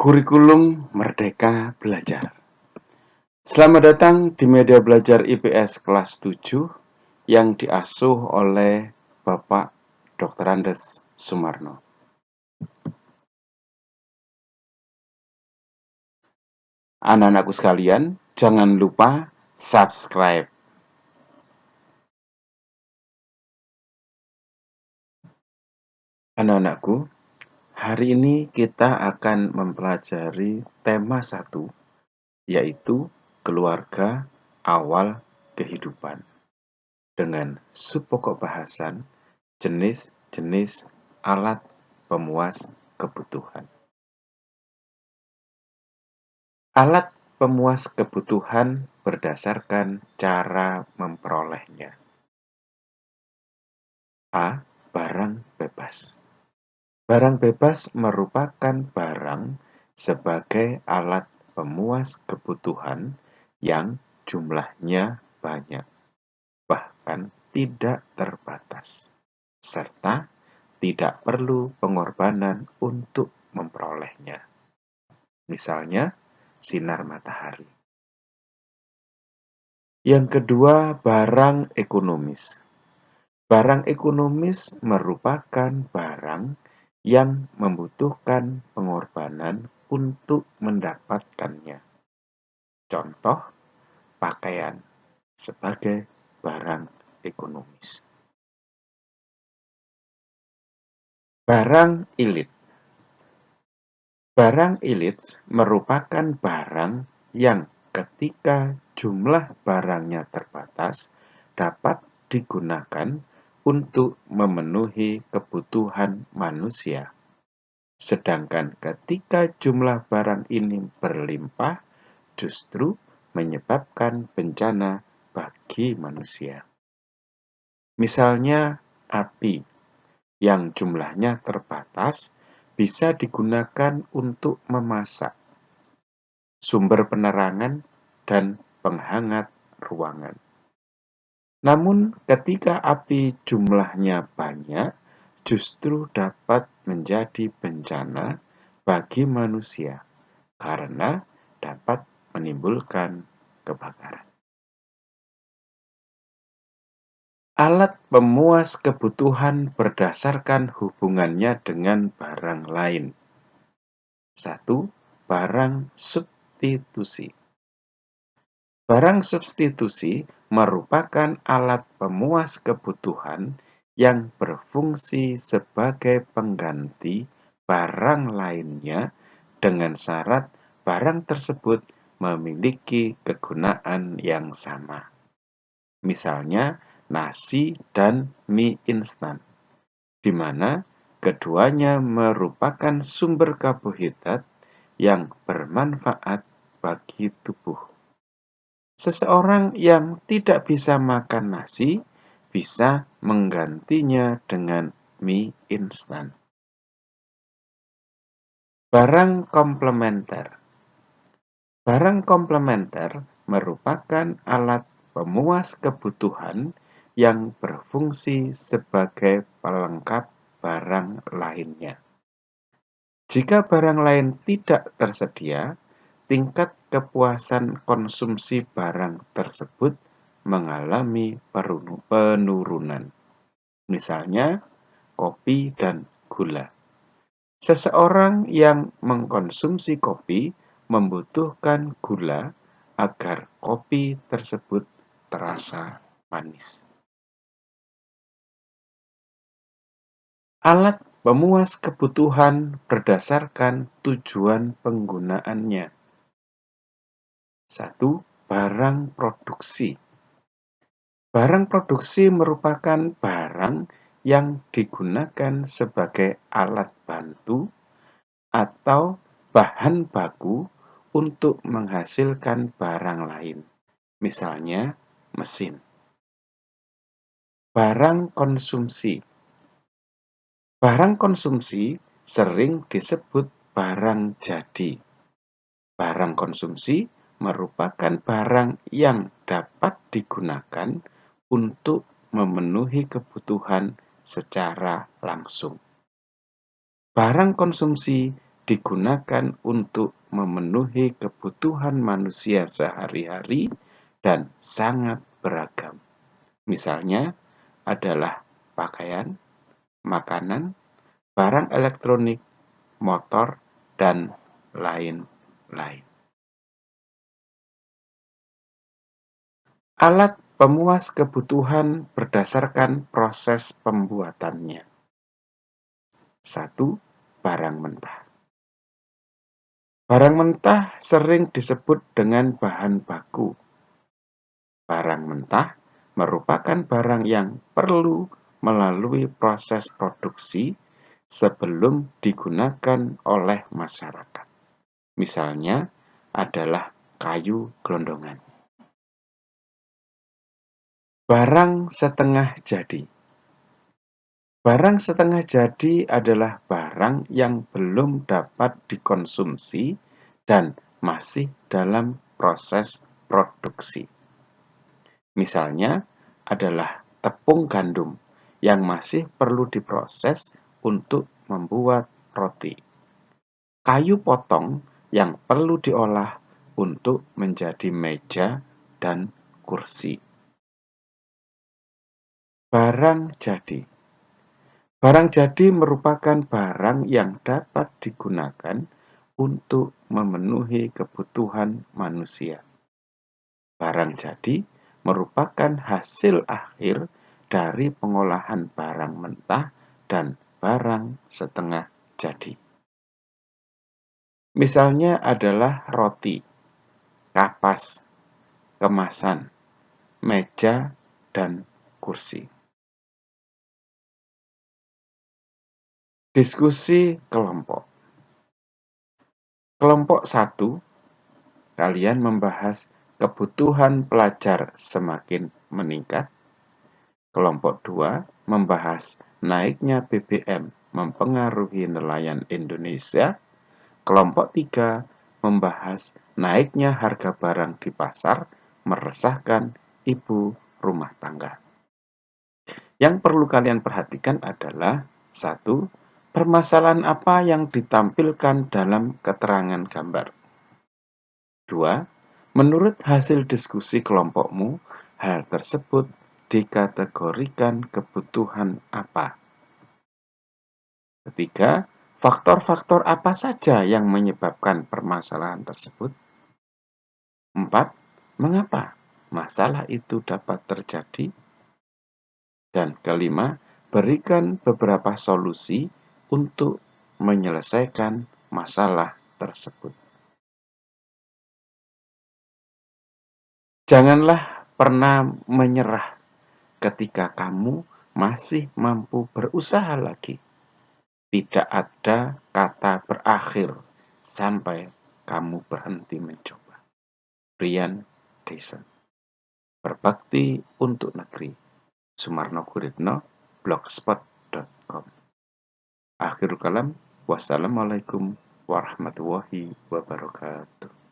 Kurikulum Merdeka Belajar. Selamat datang di media belajar IPS kelas 7 yang diasuh oleh Bapak Dr. Andes Sumarno. Anak-anakku sekalian, jangan lupa subscribe. Anak-anakku, hari ini kita akan mempelajari tema 1, yaitu keluarga awal kehidupan, dengan subpokok bahasan jenis-jenis alat pemuas kebutuhan. Alat pemuas kebutuhan berdasarkan cara memperolehnya. A. Barang bebas. Barang bebas merupakan barang sebagai alat pemuas kebutuhan yang jumlahnya banyak, bahkan tidak terbatas, serta tidak perlu pengorbanan untuk memperolehnya. Misalnya, sinar matahari. Yang kedua, barang ekonomis. Barang ekonomis merupakan barang yang membutuhkan pengorbanan untuk mendapatkannya. Contoh, pakaian sebagai barang ekonomis. Barang ilit. Barang ilit merupakan barang yang ketika jumlah barangnya terbatas dapat digunakan untuk memenuhi kebutuhan manusia. Sedangkan ketika jumlah barang ini berlimpah, justru menyebabkan bencana bagi manusia. Misalnya api yang jumlahnya terbatas bisa digunakan untuk memasak, sumber penerangan, dan penghangat ruangan. Namun ketika api jumlahnya banyak, justru dapat menjadi bencana bagi manusia karena dapat menimbulkan kebakaran. Alat pemuas kebutuhan berdasarkan hubungannya dengan barang lain. 1. Barang substitusi. Barang substitusi merupakan alat pemuas kebutuhan yang berfungsi sebagai pengganti barang lainnya dengan syarat barang tersebut memiliki kegunaan yang sama. Misalnya, nasi dan mie instan, di mana keduanya merupakan sumber karbohidrat yang bermanfaat bagi tubuh. Seseorang yang tidak bisa makan nasi bisa menggantinya dengan mie instan. Barang komplementer. Barang komplementer merupakan alat pemuas kebutuhan yang berfungsi sebagai pelengkap barang lainnya. Jika barang lain tidak tersedia, tingkat kepuasan konsumsi barang tersebut mengalami penurunan. Misalnya, kopi dan gula. Seseorang yang mengkonsumsi kopi membutuhkan gula agar kopi tersebut terasa manis. Alat pemuas kebutuhan berdasarkan tujuan penggunaannya. 1. Barang produksi. Barang produksi merupakan barang yang digunakan sebagai alat bantu atau bahan baku untuk menghasilkan barang lain, misalnya mesin. Barang konsumsi. Barang konsumsi sering disebut barang jadi. Barang konsumsi merupakan barang yang dapat digunakan untuk memenuhi kebutuhan secara langsung. Barang konsumsi digunakan untuk memenuhi kebutuhan manusia sehari-hari dan sangat beragam. Misalnya adalah pakaian, makanan, barang elektronik, motor, dan lain-lain. Alat pemuas kebutuhan berdasarkan proses pembuatannya. 1. Barang mentah. Barang mentah sering disebut dengan bahan baku. Barang mentah merupakan barang yang perlu melalui proses produksi sebelum digunakan oleh masyarakat. Misalnya adalah kayu gelondongan. Barang setengah jadi. Barang setengah jadi adalah barang yang belum dapat dikonsumsi dan masih dalam proses produksi. Misalnya adalah tepung gandum yang masih perlu diproses untuk membuat roti. Kayu potong yang perlu diolah untuk menjadi meja dan kursi. Barang jadi. Barang jadi merupakan barang yang dapat digunakan untuk memenuhi kebutuhan manusia. Barang jadi merupakan hasil akhir dari pengolahan barang mentah dan barang setengah jadi. Misalnya adalah roti, kapas, kemasan, meja, dan kursi. Diskusi kelompok. Kelompok 1, kalian membahas kebutuhan pelajar semakin meningkat. Kelompok 2, membahas naiknya BBM mempengaruhi nelayan Indonesia. Kelompok 3, membahas naiknya harga barang di pasar meresahkan ibu rumah tangga. Yang perlu kalian perhatikan adalah 1. Permasalahan apa yang ditampilkan dalam keterangan gambar. 2. Menurut hasil diskusi kelompokmu, hal tersebut dikategorikan kebutuhan apa? 3. Faktor-faktor apa saja yang menyebabkan permasalahan tersebut? 4. Mengapa masalah itu dapat terjadi? Dan kelima, berikan beberapa solusi untuk menyelesaikan masalah tersebut. Janganlah pernah menyerah ketika kamu masih mampu berusaha lagi. Tidak ada kata berakhir sampai kamu berhenti mencoba. Brian Tyson. Berbakti untuk negeri. Sumarno Guritno, blogspot.com. Akhirul kalam, wassalamualaikum warahmatullahi wabarakatuh.